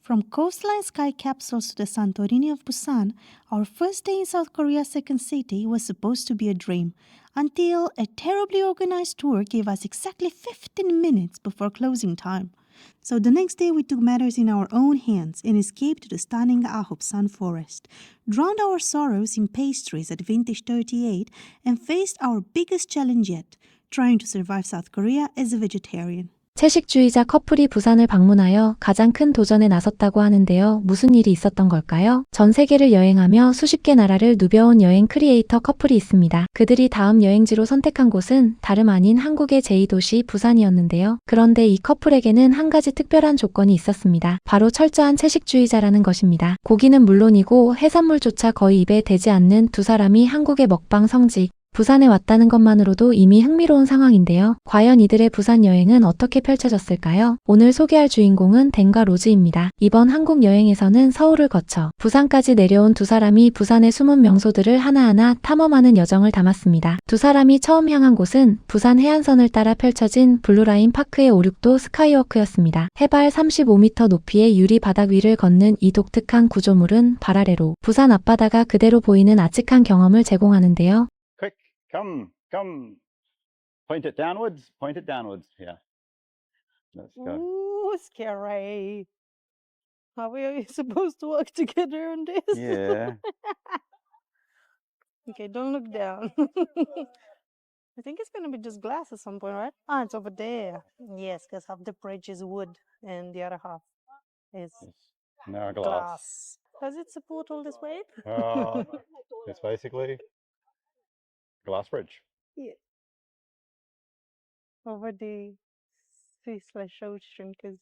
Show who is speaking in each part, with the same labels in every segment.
Speaker 1: From coastline sky capsules to the Santorini of Busan, our first day in South Korea's second city was supposed to be a dream, until a terribly organized tour gave us exactly 15 minutes before closing time. So the next day we took matters in our own hands and escaped to the stunning Ahopsan forest, drowned our sorrows in pastries at Vintage 38, and faced our biggest challenge yet, trying to survive South Korea as a vegetarian.
Speaker 2: 채식주의자 커플이 부산을 방문하여 가장 큰 도전에 나섰다고 하는데요. 무슨 일이 있었던 걸까요? 전 세계를 여행하며 수십 개 나라를 누벼온 여행 크리에이터 커플이 있습니다. 그들이 다음 여행지로 선택한 곳은 다름 아닌 한국의 제2도시 부산이었는데요. 그런데 이 커플에게는 한 가지 특별한 조건이 있었습니다. 바로 철저한 채식주의자라는 것입니다. 고기는 물론이고 해산물조차 거의 입에 대지 않는 두 사람이 한국의 먹방 성지 부산에 왔다는 것만으로도 이미 흥미로운 상황인데요. 과연 이들의 부산 여행은 어떻게 펼쳐졌을까요? 오늘 소개할 주인공은 댄과 로즈입니다. 이번 한국 여행에서는 서울을 거쳐 부산까지 내려온 두 사람이 부산의 숨은 명소들을 하나하나 탐험하는 여정을 담았습니다. 두 사람이 처음 향한 곳은 부산 해안선을 따라 펼쳐진 블루라인 파크의 오륙도 스카이워크였습니다. 해발 35m 높이의 유리 바닥 위를 걷는 이 독특한 구조물은 발 아래로 부산 앞바다가 그대로 보이는 아찔한 경험을 제공하는데요.
Speaker 3: Come. Point it downwards. Yeah. Let's go.
Speaker 1: Ooh, scary. How are we supposed to work together on this?
Speaker 3: Yeah.
Speaker 1: Okay, don't look down. I think it's gonna be just glass at some point, right? Ah, it's over there. Yes, because half the bridge is wood and the other half is
Speaker 3: Now
Speaker 1: glass. Does it support all this weight?
Speaker 3: It's basically glass bridge.
Speaker 1: Yeah. Over the sea/ocean because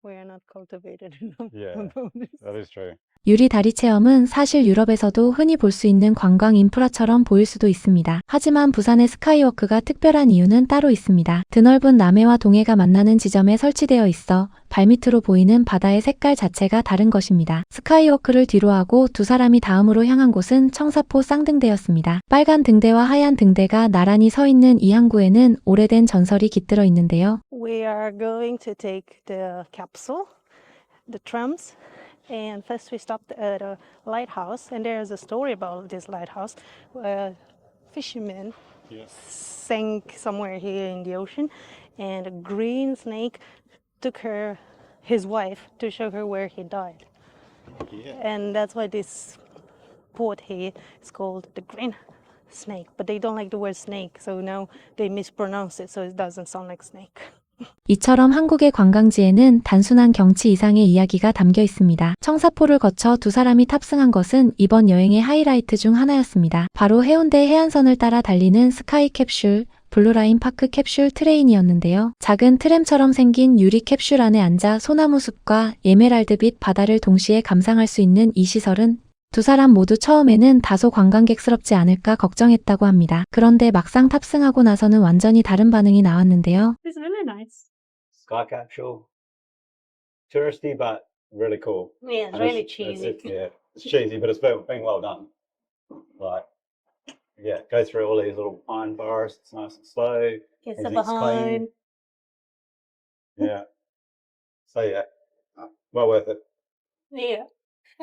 Speaker 1: we are not cultivated enough
Speaker 3: Yeah,
Speaker 1: about this.
Speaker 3: that is true.
Speaker 2: 유리 다리 체험은 사실 유럽에서도 흔히 볼 수 있는 관광 인프라처럼 보일 수도 있습니다. 하지만 부산의 스카이워크가 특별한 이유는 따로 있습니다. 드넓은 남해와 동해가 만나는 지점에 설치되어 있어 발밑으로 보이는 바다의 색깔 자체가 다른 것입니다. 스카이워크를 뒤로하고 두 사람이 다음으로 향한 곳은 청사포 쌍등대였습니다. 빨간 등대와 하얀 등대가 나란히 서 있는 이 항구에는 오래된 전설이 깃들어 있는데요.
Speaker 1: We are going to take the capsule, the trams. And first we stopped at a lighthouse, and there's a story about this lighthouse. A fisherman sank somewhere here in the ocean, and a green snake took his wife, to show her where he died.
Speaker 3: Yeah.
Speaker 1: And that's why this port here is called the Green Snake. But they don't like the word snake, so now they mispronounce it, so it doesn't sound like snake.
Speaker 2: 이처럼 한국의 관광지에는 단순한 경치 이상의 이야기가 담겨 있습니다. 청사포를 거쳐 두 사람이 탑승한 것은 이번 여행의 하이라이트 중 하나였습니다. 바로 해운대 해안선을 따라 달리는 스카이 캡슐, 블루라인 파크 캡슐 트레인이었는데요. 작은 트램처럼 생긴 유리 캡슐 안에 앉아 소나무 숲과 에메랄드빛 바다를 동시에 감상할 수 있는 이 시설은 두 사람 모두 처음에는 다소 관광객스럽지 않을까 걱정했다고 합니다. 그런데 막상 탑승하고 나서는 완전히 다른 반응이 나왔는데요.
Speaker 1: It's really nice.
Speaker 3: Sky capsule. Touristy, but really cool.
Speaker 1: Yeah, it's
Speaker 3: And
Speaker 1: really cheesy.
Speaker 3: It's cheesy, but it's being well done. Like, yeah, go through all these little pine forests, nice and slow.
Speaker 1: It's
Speaker 3: Everything's
Speaker 1: behind.
Speaker 3: clean. Yeah. So yeah, well worth it.
Speaker 1: Yeah.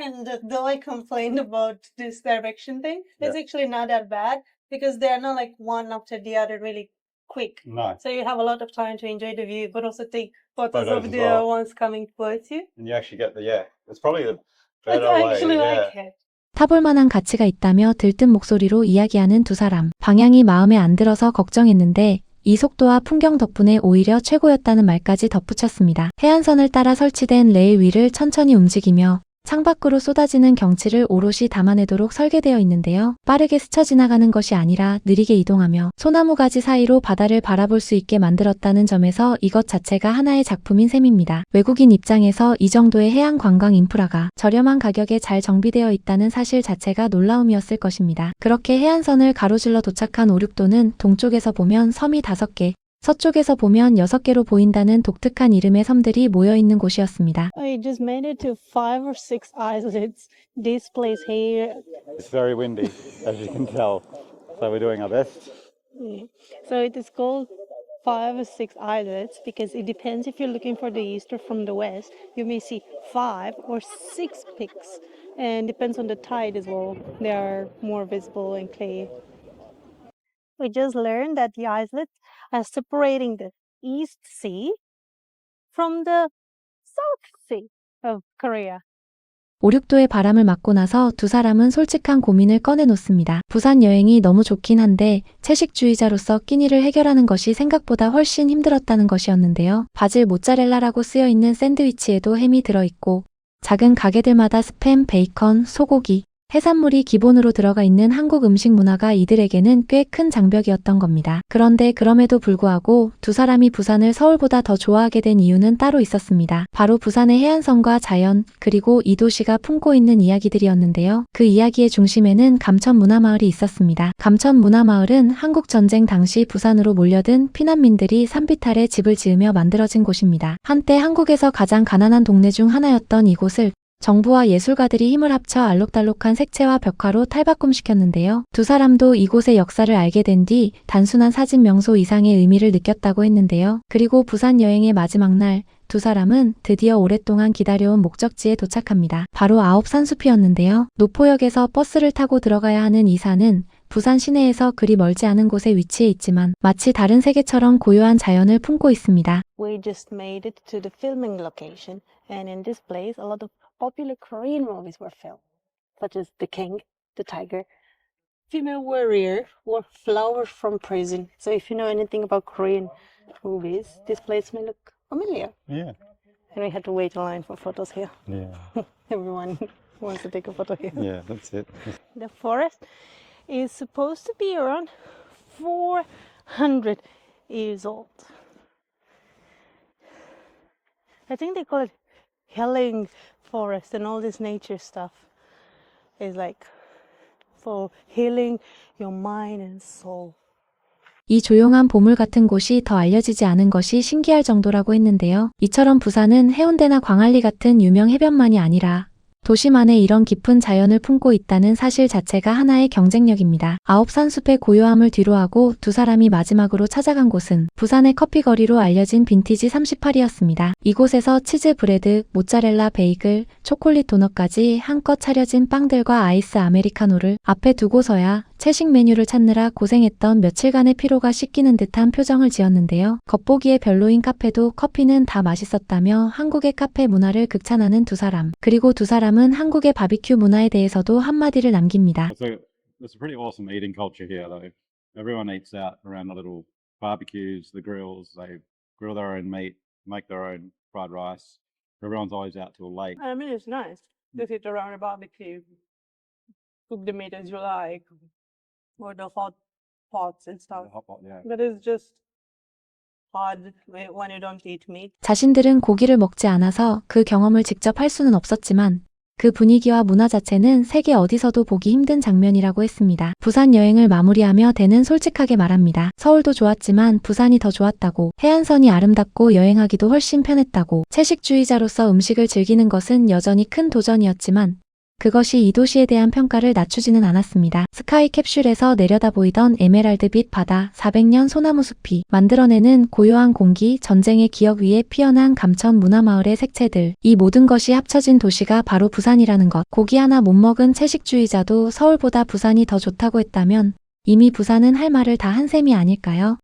Speaker 1: And though I complained about this direction thing, it's actually not that bad because they're not like one after the other really quick.
Speaker 3: No.
Speaker 1: So you have a lot of time to enjoy the view, but also take photos
Speaker 3: Photos
Speaker 1: of
Speaker 3: as
Speaker 1: the
Speaker 3: well.
Speaker 1: ones coming towards you.
Speaker 3: And you actually get it's probably the
Speaker 1: I
Speaker 3: better way.
Speaker 1: actually
Speaker 3: Yeah.
Speaker 1: like it.
Speaker 2: 타볼 만한 가치가 있다며 들뜬 목소리로 이야기하는 두 사람. 방향이 마음에 안 들어서 걱정했는데 이 속도와 풍경 덕분에 오히려 최고였다는 말까지 덧붙였습니다. 해안선을 따라 설치된 레일 위를 천천히 움직이며 창밖으로 쏟아지는 경치를 오롯이 담아내도록 설계되어 있는데요. 빠르게 스쳐 지나가는 것이 아니라 느리게 이동하며 소나무 가지 사이로 바다를 바라볼 수 있게 만들었다는 점에서 이것 자체가 하나의 작품인 셈입니다. 외국인 입장에서 이 정도의 해양 관광 인프라가 저렴한 가격에 잘 정비되어 있다는 사실 자체가 놀라움이었을 것입니다. 그렇게 해안선을 가로질러 도착한 오륙도는 동쪽에서 보면 섬이 5개, 서쪽에서 보면 6개로 보인다는 독특한 이름의 섬들이 모여있는 곳이었습니다.
Speaker 1: I just made it to 5 or 6 islets. This place here.
Speaker 3: It's very windy, as you can tell. So we're doing our best.
Speaker 1: So it is called 5 or 6 islets because it depends if you're looking for the east or from the west. You may see 5 or 6 peaks and depends on the tide as well. They are more visible and clear. We just learned that the islets are separating the East Sea from the South Sea of Korea.
Speaker 2: 5, 6도의 바람을 맞고 나서 두 사람은 솔직한 고민을 꺼내놓습니다. 부산 여행이 너무 좋긴 한데 채식주의자로서 끼니를 해결하는 것이 생각보다 훨씬 힘들었다는 것이었는데요. 바질 모짜렐라라고 쓰여있는 샌드위치에도 햄이 들어있고 작은 가게들마다 스팸, 베이컨, 소고기, 해산물이 기본으로 들어가 있는 한국 음식 문화가 이들에게는 꽤 큰 장벽이었던 겁니다. 그런데 그럼에도 불구하고 두 사람이 부산을 서울보다 더 좋아하게 된 이유는 따로 있었습니다. 바로 부산의 해안선과 자연, 그리고 이 도시가 품고 있는 이야기들이었는데요. 그 이야기의 중심에는 감천문화마을이 있었습니다. 감천문화마을은 한국전쟁 당시 부산으로 몰려든 피난민들이 산비탈에 집을 지으며 만들어진 곳입니다. 한때 한국에서 가장 가난한 동네 중 하나였던 이곳을 정부와 예술가들이 힘을 합쳐 알록달록한 색채와 벽화로 탈바꿈시켰는데요. 두 사람도 이곳의 역사를 알게 된 뒤 단순한 사진 명소 이상의 의미를 느꼈다고 했는데요. 그리고 부산 여행의 마지막 날, 두 사람은 드디어 오랫동안 기다려온 목적지에 도착합니다. 바로 아홉산숲이었는데요. 노포역에서 버스를 타고 들어가야 하는 이 산은 부산 시내에서 그리 멀지 않은 곳에 위치해 있지만 마치 다른 세계처럼 고요한 자연을 품고 있습니다.
Speaker 1: We just made it to the filming location, and in this place, a lot of popular Korean movies were filmed, such as The King, The Tiger, Female Warrior, or Flowers from Prison. So if you know anything about Korean movies, this place may look familiar.
Speaker 3: Yeah.
Speaker 1: And we had to wait in line for photos here.
Speaker 3: Yeah.
Speaker 1: Everyone wants to take a photo here.
Speaker 3: Yeah, that's it.
Speaker 1: The forest is supposed to be around 400 years old. I think they call it healing forest, and all this nature stuff is like for healing your mind and soul.
Speaker 2: 이 조용한 보물 같은 곳이 더 알려지지 않은 것이 신기할 정도라고 했는데요. 이처럼 부산은 해운대나 광안리 같은 유명 해변만이 아니라 도시만의 이런 깊은 자연을 품고 있다는 사실 자체가 하나의 경쟁력입니다. 아홉산숲의 고요함을 뒤로하고 두 사람이 마지막으로 찾아간 곳은 부산의 커피거리로 알려진 빈티지 38이었습니다. 이곳에서 치즈 브레드, 모짜렐라 베이글, 초콜릿 도넛까지 한껏 차려진 빵들과 아이스 아메리카노를 앞에 두고서야 채식 메뉴를 찾느라 고생했던 며칠간의 피로가 씻기는 듯한 표정을 지었는데요. 겉보기에 별로인 카페도 커피는 다 맛있었다며 한국의 카페 문화를 극찬하는 두 사람. 그리고 두 사람은 한국의 바비큐 문화에 대해서도 한마디를 남깁니다.
Speaker 3: So there's a pretty awesome eating culture here, though. Everyone eats out around the little barbecues, the grills. They grill their own meat, make their own fried rice. Everyone's always out till late.
Speaker 1: I mean, it's nice to sit around a barbecue, cook the meat as you like, or the hot pots and stuff.
Speaker 3: The hot pot, yeah.
Speaker 1: But it's just hard when you don't eat meat.
Speaker 2: 자신들은 고기를 먹지 않아서 그 경험을 직접 할 수는 없었지만 그 분위기와 문화 자체는 세계 어디서도 보기 힘든 장면이라고 했습니다. 부산 여행을 마무리하며 대는 솔직하게 말합니다. 서울도 좋았지만 부산이 더 좋았다고, 해안선이 아름답고 여행하기도 훨씬 편했다고, 채식주의자로서 음식을 즐기는 것은 여전히 큰 도전이었지만 그것이 이 도시에 대한 평가를 낮추지는 않았습니다. 스카이 캡슐에서 내려다 보이던 에메랄드빛 바다, 400년 소나무 숲이 만들어내는 고요한 공기, 전쟁의 기억 위에 피어난 감천 문화마을의 색채들, 이 모든 것이 합쳐진 도시가 바로 부산이라는 것. 고기 하나 못 먹은 채식주의자도 서울보다 부산이 더 좋다고 했다면 이미 부산은 할 말을 다 한 셈이 아닐까요?